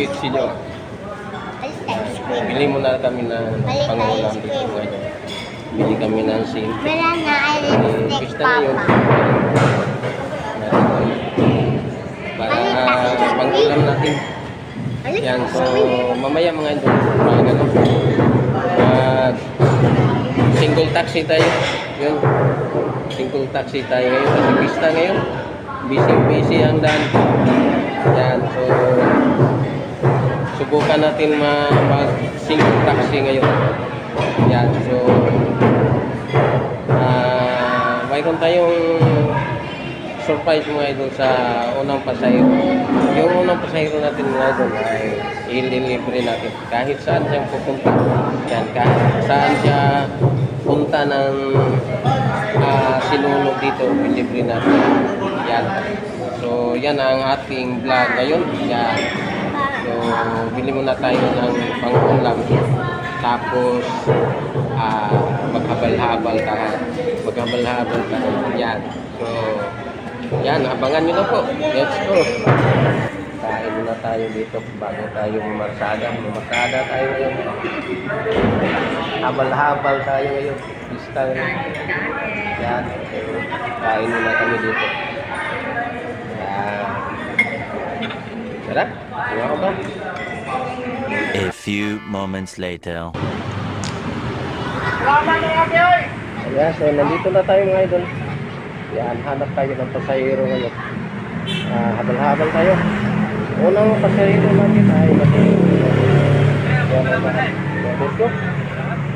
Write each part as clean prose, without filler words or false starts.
Sino? Bili mo na kami ng pangulam dito ngayon. Bili kami ng simple. Wala na, I lipstick, Pista na yun. Papa. Para pangulam natin. Yan, so mamaya mga ito. Single taxi tayo. Yun. Single taxi tayo ngayon. Kasi pista ngayon. Busy ang daan. Yan, so subukan natin mag-single taxi ngayon. Yan, so mayroon tayong surprise mga idol sa unang pasahero. Yung unang pasahero natin mga idol ay ililibre natin kahit saan siyang pupunta. Yan, kahit saan siya punta ng sinulog dito, ililibre natin. Yan. So yan ang ating vlog ngayon. Yan. So, bili muna tayo ng pangulam. Tapos, maghabal-habal tayo. Maghabal-habal tayo. Yan. So, yan. Abangan nyo na po. Let's go. Kain muna tayo dito bago tayo marsada. Marsada tayo ngayon. Habal-habal tayo ngayon. Pista ngayon. Yan. So, kain muna kami dito. Yan. Tara. A few moments later. Ayan, so nandito na tayo mga idol. Yan, hanap tayo ng pasahero ngayon. Habal-habal tayo. Unang pasahero natin ay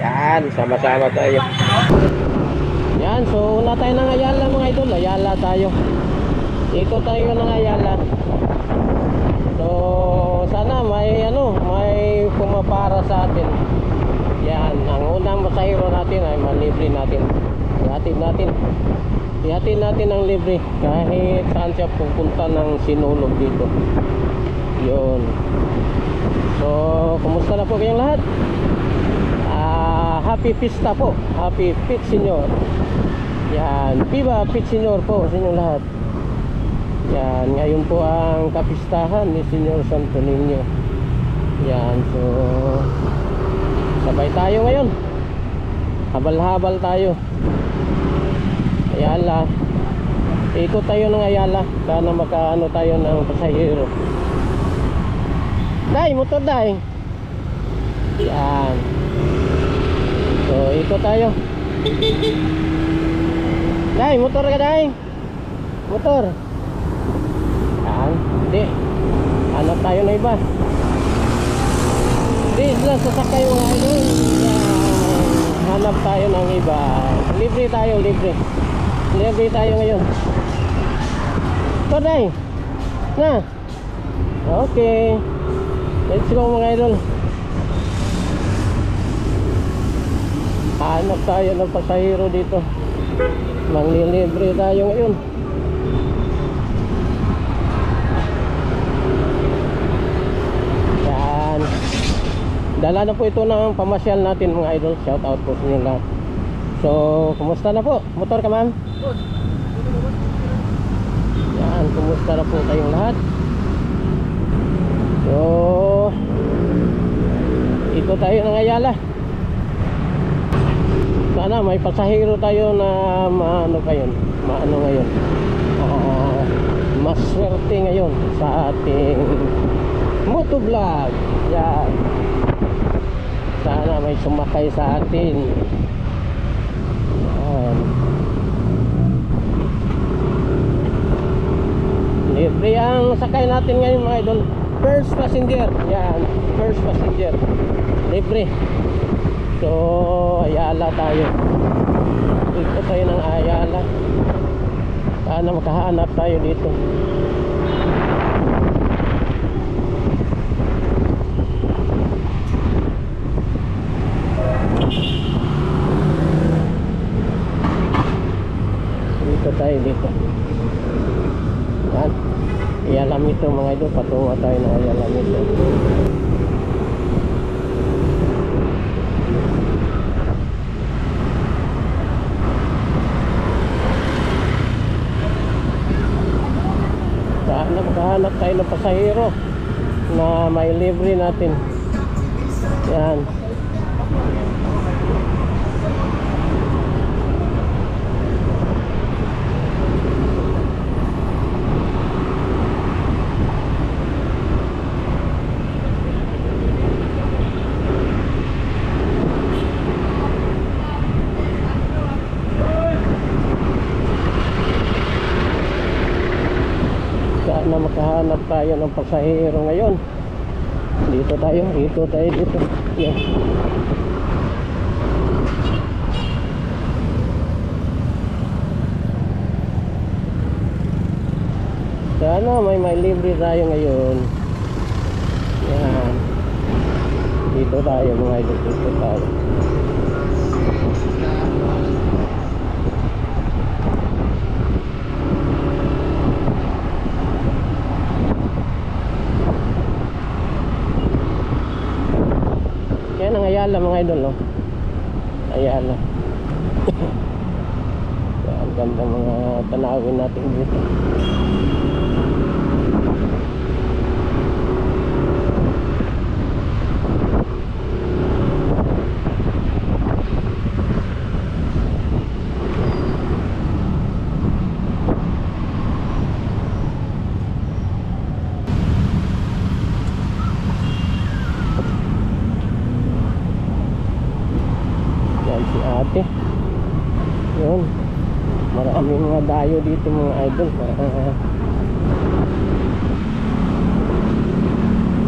yan, sama-sama tayo. Yan, so una tayo ng Ayala mga idol. Ayala tayo. Ito tayo ng Ayala. So sana may pumapara sa atin. Yan, ang unang pasahero natin ay malibre natin. Ihatid natin ang libre kahit saan siya pupunta ng sinulog dito. Yun. So, kumusta na po kayong lahat? Happy Pista po. Happy Pit Senior. Yan, Viva Pit Senior po sa inyong lahat. Yan, ngayon po ang kapistahan ni Senyor Santo Niño. Yan, so sabay tayo ngayon. Habal-habal tayo. Ayala. Ikot tayo ng Ayala. Sana makaano tayo ng pasahero. Day, motor day. Yan. So, ikot tayo. Day, motor ka day. Motor. Hindi, hanap tayo na iba. Hindi sila sasakay mga idol. Hanap tayo ng iba. Libre tayo, libre. Libre tayo ngayon. Today na. Okay, let's go mga idol. Hanap tayo ng pasahero dito. Manglilibre tayo ngayon. Dala na po ito ng pamasyal natin mga idol. Shout out po sa inyo lahat. So, kumusta na po? Motor ka ma'am? Yan, kumusta na po kayong lahat? So, ito tayo ng Ayala. Sana may pasahero tayo na maano ngayon. Maswerte ngayon sa ating motovlog. Yan. Sana may sumakay sa atin. Libre ang sakay natin ngayon mga idol. First passenger. Yan, first passenger. Libre. So, Ayala tayo. Ito tayo ng Ayala. Sana makahanap tayo dito. Tayo dito. Yan. Ialam ito mga idol. Patungo tayo na ialam ito. Sana makahanap tayo ng pasahero na may libre natin. Yan. Sana makahanap tayo ng pasahero ngayon. Dito tayo dito. Yan. Sana may libre tayo ngayon. Yan. Dito tayo mga idol, dito tayo. Yan ang Ayala mga idol, no? Ayala. Ang ganda mga tanawin natin dito. Si ate yun, maraming mga dayo dito mga idol.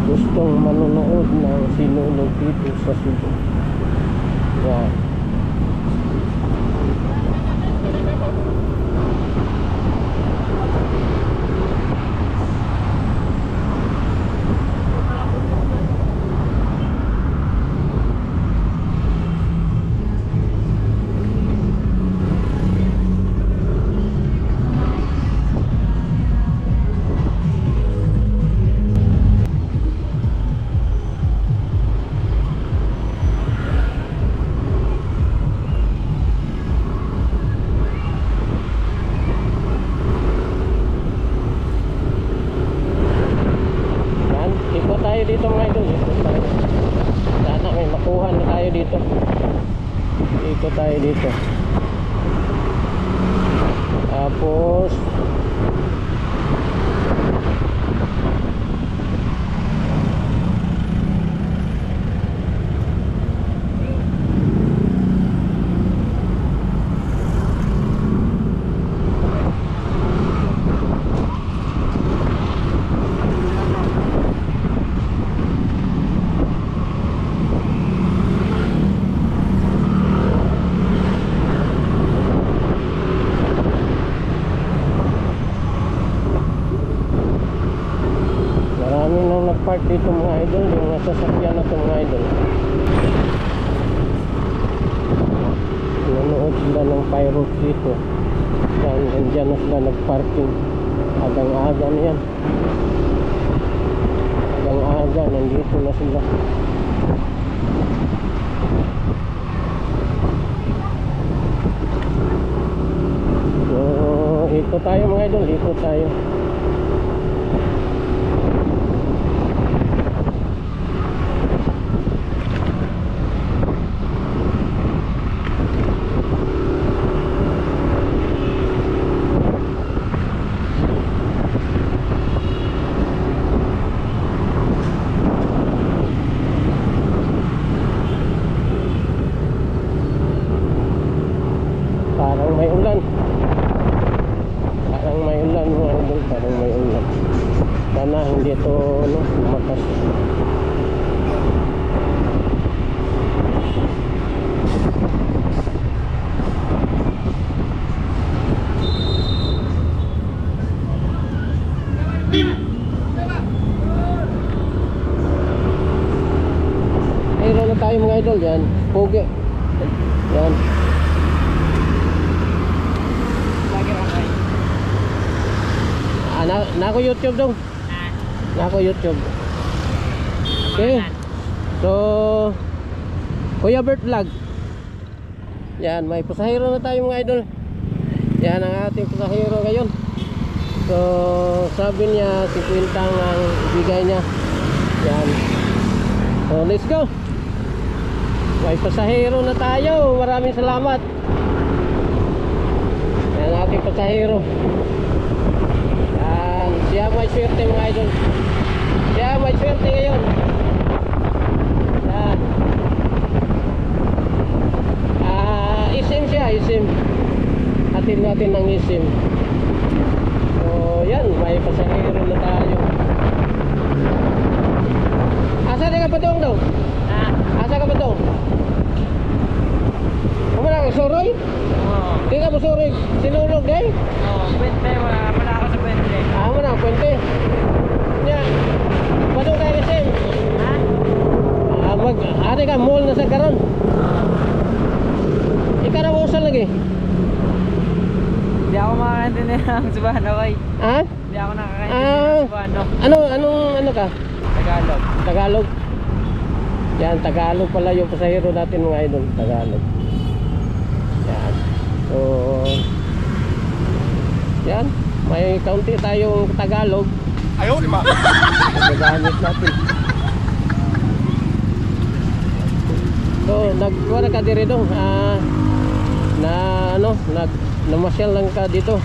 Gustong manonood ng sinulog dito sa Cebu. Yan. Dito mga idol, sana may makuha na tayo dito. Dito tayo dito. Tapos park dito mga idol, yung nasasakyan na ito mga idol. Nanonood sila ng fireworks dito. Diyan na sila nagparking. Agang-aga na yan. Agang-aga, nandito na sila. So, ito tayo mga idol, ito tayo. Parang may ulan mga idol, parang may ulan. Sana hindi ito lumakas. Mayroon na tayo mga idol yan, pogi yan. Nako YouTube dong. Nako YouTube. Okay. So Kuya Bert Vlog. Yan, may pasahero na tayo mga idol. Yan ang ating pasahero ngayon. So sabi niya 50 ang ibigay niya. Yan. So let's go. May pasahero na tayo. Maraming salamat. Yan ating pasahero. Yan. Siya may swerte mga idol. Siya may swerte ngayon. Yan. Isim siya, isim. Hatid natin ng isim. So yan, may pasahero na tayo. Asa di ka patong daw? Asa ka patong? Kumala ka suroy? Oo. Di ka mo suroy? Sinulog day? Oo, puwente. Wala ako sa puwente. Mo na, puwente. Yan. Patong tayo isim. Ha? Ari ka, mall na sa karon. Ikarawasan lagi. Hindi ako makakaintindihan ng Subano, kay. Ha? Hindi ako nakakaintindihan ng Subano. Ano ka? Tagalog. Tagalog. Yan, Tagalog pala yung pasahero natin mga idol. Tagalog. Yan. So, yan. May kaunti tayong Tagalog. Ayaw, lima. Magagamit natin. So, nagkuha ka diri dong. Namasyal lang ka dito.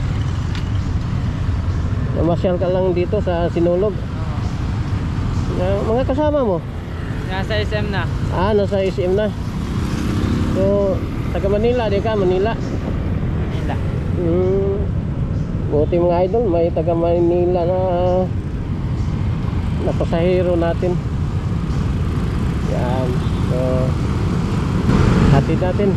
Namasyal ka lang dito sa Sinulog. Mga kasama mo? Nasa SM na. Nasa SM na. So, taga Manila, di ka? Manila. Manila. Buti mga idol, may taga Manila na pasahero natin. Yan. So, hatid natin.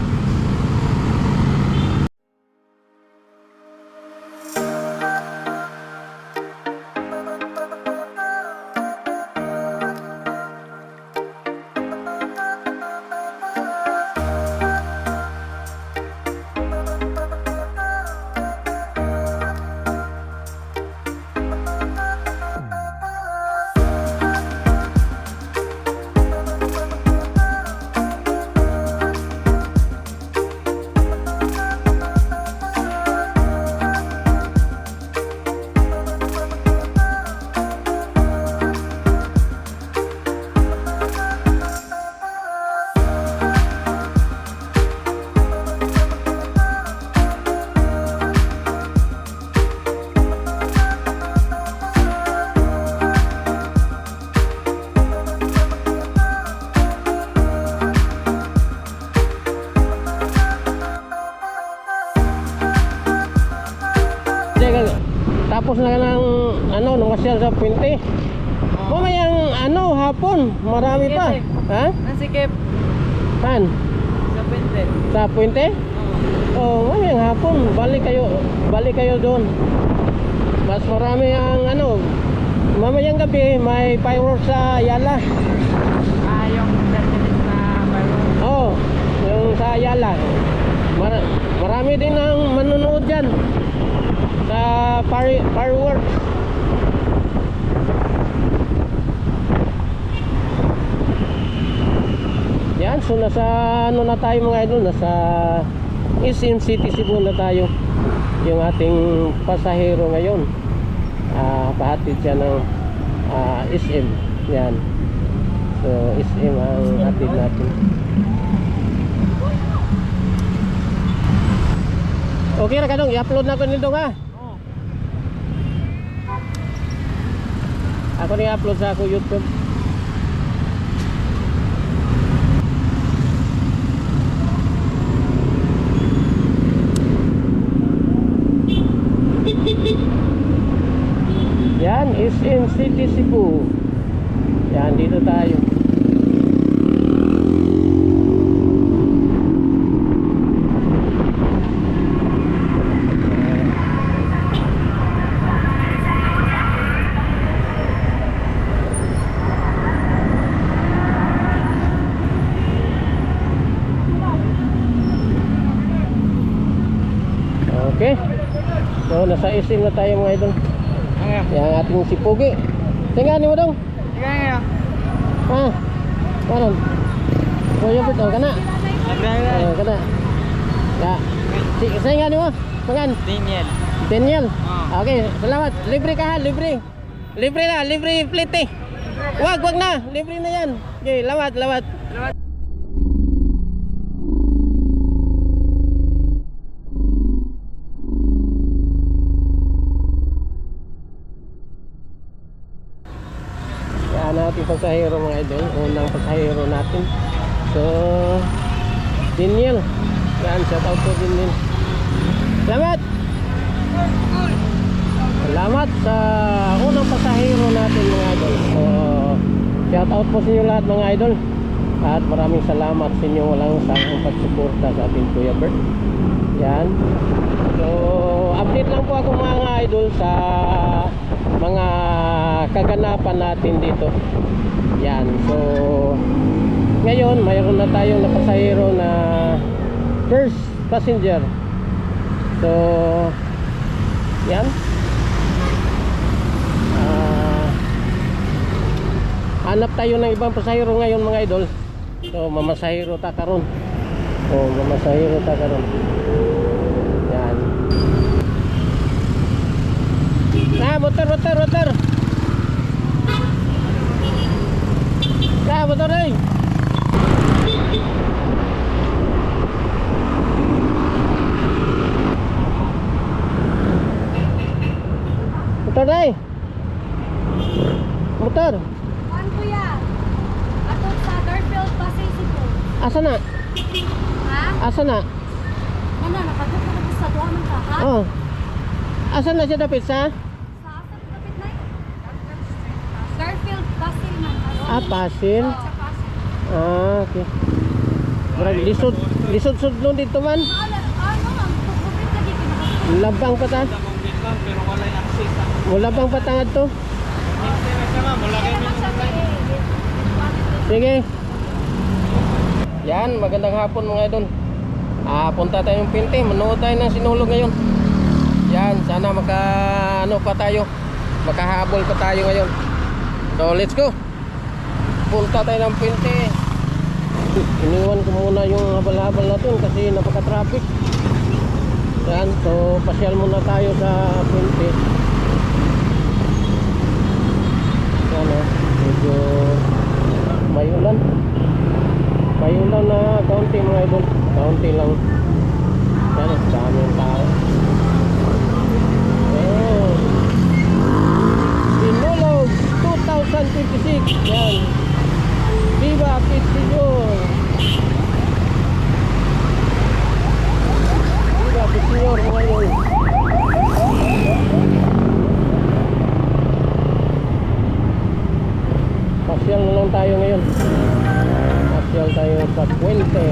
Tapos na ng namasyal sa Puente. Mamayang hapon, marami pa. Ha? Nasikip. Saan? Sa puwente. Sa Puente? Oo. Mamayang hapon, balik kayo doon. Mas marami ang mamayang gabi may fireworks sa Ayala. Yung 10 minutes na fireworks. Yung sa Ayala. Marami din ang manunood dyan sa fireworks. Yan, so nasa na tayo mga idol, nasa SM City Cebu na tayo. Yung ating pasahero ngayon, pahatid siya ng SM. Yan, so SM ang hatid natin. Okay na ka dong, i-upload na ko nito ha. Ako na i-upload sa ako YouTube. Yan, SM City Cebu. Yan, dito tayo. Okay. So nasa SM na tayo mga idol. Yang ating si Pugi. Tingnan mo dong. Tingnan ngayon. Karon. Kuya bitaw kana. Kana. Ya. Tingnan mo. Pangan. Daniel. Daniel. Okay, salamat. Libre ka ha, libre. Libre na, libre plate. Wag na. Libre na yan. Okay, lawat. Yan natin pasahero mga idol. Unang pasahero natin. So, Daniel. Yan, shout out po Daniel. Salamat! Salamat sa unang pasahero natin mga idol. So, shout out po sa inyo lahat mga idol. At maraming salamat sa inyo walang sangkong pagsuporta sa ating Kuya Bert. Yan. So, update lang po ako mga idol sa mga kaganapan natin dito. Yan. So, ngayon mayroon na tayong napasahero na first passenger. So, yan. Hanap tayo ng ibang pasahero ngayon mga idol. So, mamasahero ta karon. Yan. Motor. Motor ay. Motor. Ano kuya? Ato sa Garfield Pasay Cebu. Asa na? Ha? Ano, nakadot na ako sa doon ng kahat? Oh. Asa na siya dapit sa? Sa asa kapit na yun? Garfield Pasay man. Pasil. Sa Pasay. Okay. Murag lisod sudlon dito man. Ano, ang kupit lagi kinakasin. Labang pa ta. Pero walay access. Wala bang patangad to? Sige. Yan, magandang hapon mga idol. Punta tayong Pinte, manood tayo ng sinulog ngayon. Yan, sana makahabol pa tayo ngayon. So let's go. Punta tayo ng Pinte. Iniwan ko muna yung habal-habal natin kasi napaka-traffic. Yan, so pasyal muna tayo sa Pinte. Yan medyo may ulan na kaunti mga idol, kaunti lang. Yan, daming tao. Sinulog 2026. Yan, Viva Pisilyor. Viva Pisilyor mga idol. Pasyal na lang tayo ngayon. Pasyal tayo sa Puente.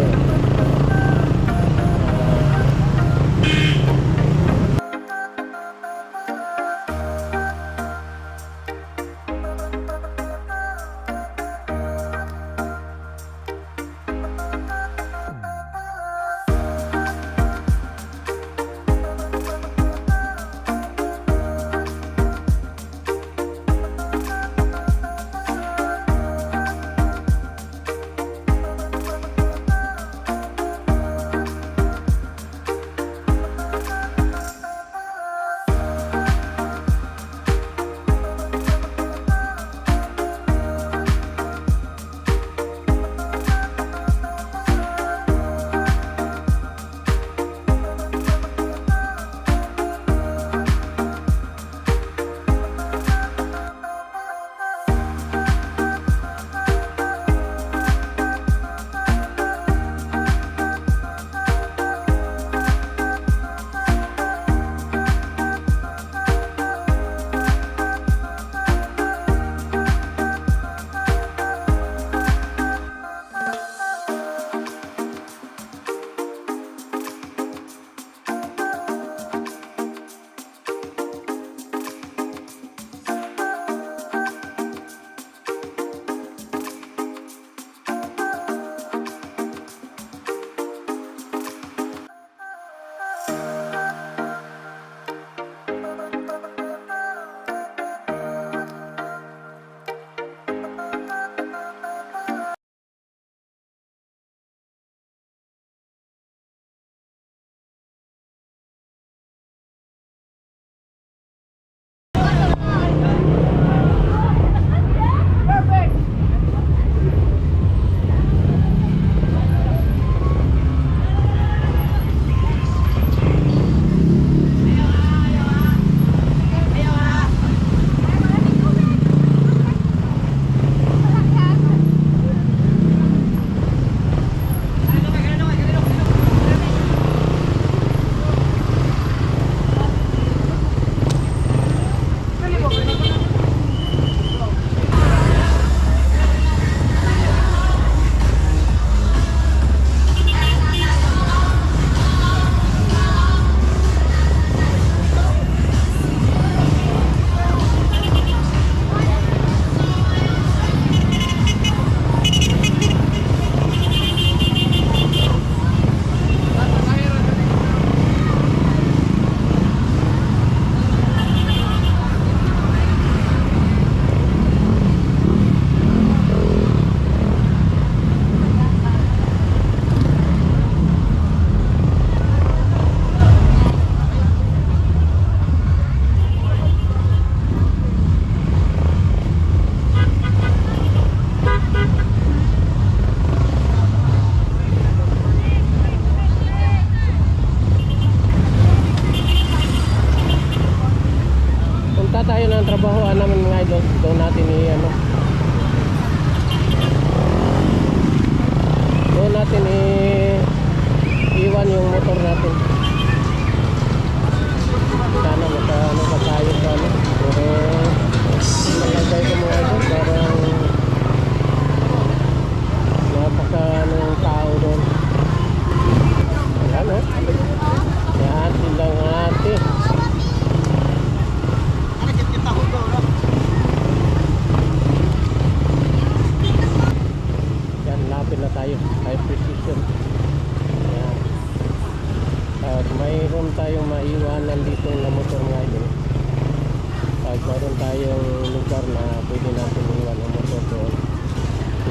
natin. Sana makaano pa tayo sa ano. Pero malagay ko mga idol, parang napaka ano yung tao doon. Ayan o. Yan silang ate. Yan, lapit na tayo. High precision. Yan. At mayroon tayong maiwanan dito na motor mga idol. At mayroon tayong lugar na pwede natin iwan ang motor doon.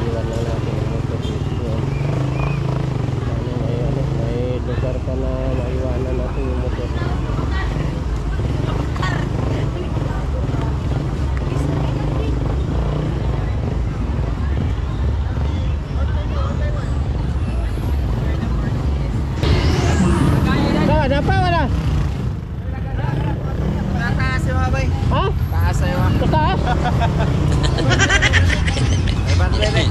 Iwan na natin ang motor dito. May lugar pa na maiwanan natin yung motor. Wala pa, wala. Taas yung abay. Ha? Taas sa'yo. Sa taas? May bandre eh.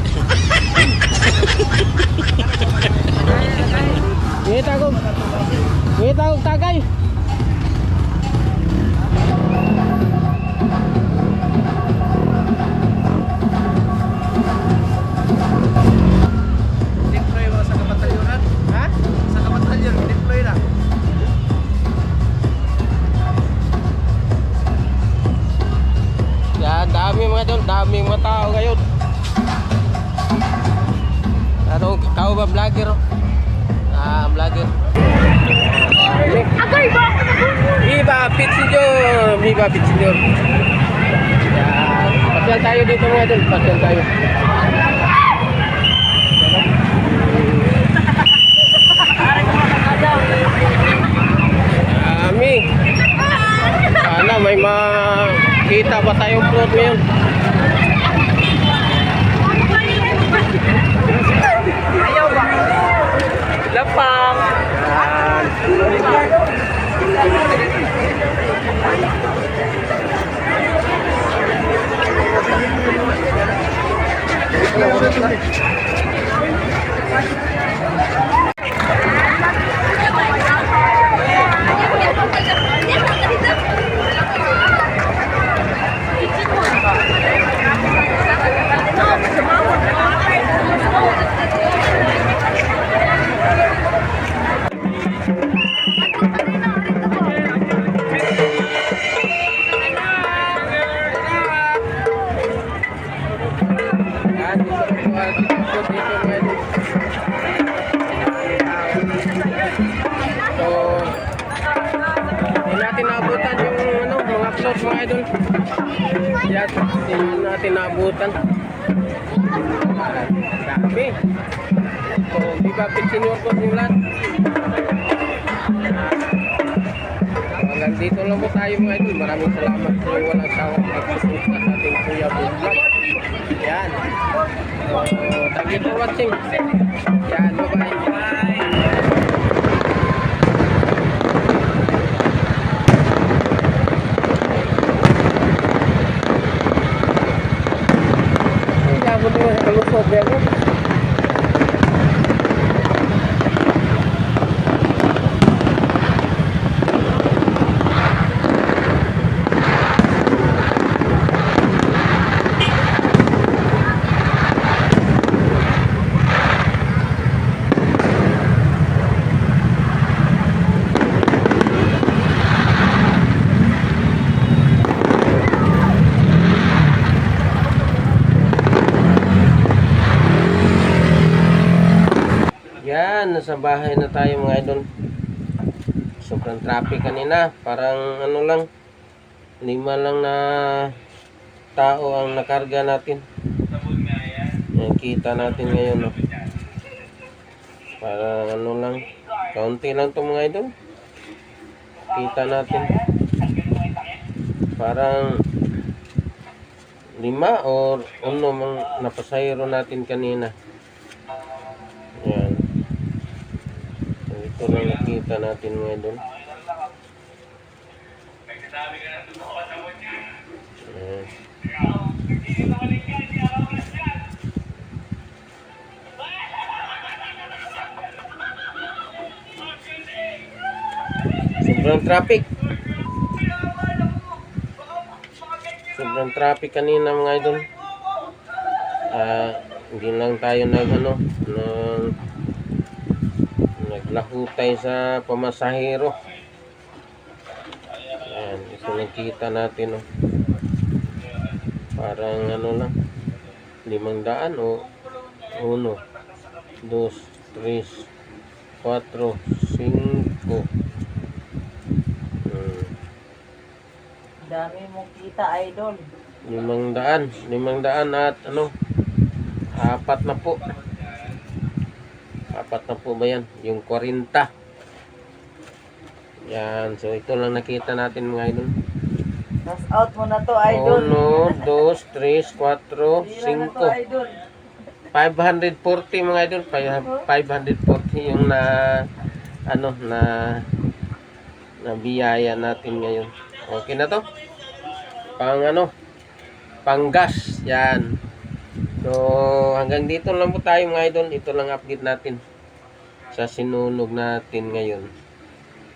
Ngita ko tagay. Deploy mo sa kabatalyonan. Ha? Sa kabatalyon, deploy na. Yan, dami mga idol, daming mga tao ngayon. Ano, tao ba vlogger? Ah, vlogger. Agay ba ako na Viva Pitsinyor! Viva Pitsinyor! Yan, pasyal tayo dito mga idol, pasyal tayo. Dami. Sana may makita ba tayong float ngayon? Ayaw ba? Lapang. Yan, dito po ang sitwasyon dito mga idol. So, hindi natin naabutan yung ano, mga float mga idol. Yan, hindi natin naabutan. Dami. So, Viva Pitsinyor po yung lahat. Hanggang dito lang po tayo mga idol. Maraming salamat sa walang sawang pagsusunod sa ating Kuya Vlog. Yan. So, thank you for watching. Yan, bye-bye. Yan, buti mo sa kalusot. Yan. Yan, nasa bahay na tayo mga idol. Sobrang traffic kanina. Parang ano lang, 5 lang na tao ang nakarga natin. Yan, kita natin ngayon. No? Parang ano lang, kaunti lang to mga idol. Kita natin. Parang 5 or 1 mang napasayro natin kanina. Yan. Ito lang nakita natin mga idol. sobrang traffic. Sobrang traffic kanina mga idol. Hindi lang tayo naglahutay sa pamasahero. Ayan, ito nakita natin, oh. Parang lang, 500 o 1, 2, 3, 4, 5. Dami mong kita, idol. 500 at 4 na po. 4 na po ba yan? Yung 40. Yan. So, ito lang nakita natin mga idol. Pass out mo na to, idol. 1, 2, 3, 4, 5. 540 mga idol. 540 yung na biyaya natin ngayon. Okay na to? Pang gas. Yan. So, hanggang dito lang po tayo mga idol. Ito lang update natin sa sinunog natin ngayon.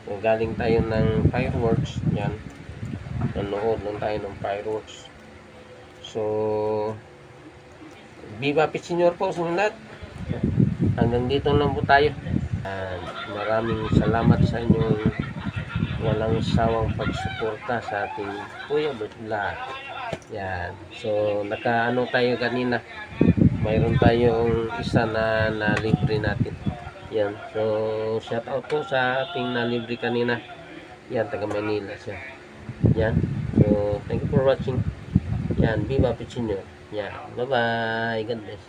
So, galing tayo ng fireworks. Yan. Nanood lang tayo ng fireworks. So, Viva Pichiñor po sa lahat. Hanggang dito lang po tayo. Maraming salamat sa inyong walang sawang pagsuporta sa ating Kuya Bert Vlog. Yan. So, tayo kanina. Mayroon tayong isa na libre natin. Yan. So, shout out po sa ating libre kanina. Yan, taga Manila siya. Yan. So, thank you for watching. Yan, Viva Pichiñor. Yan. Bye-bye. God bless.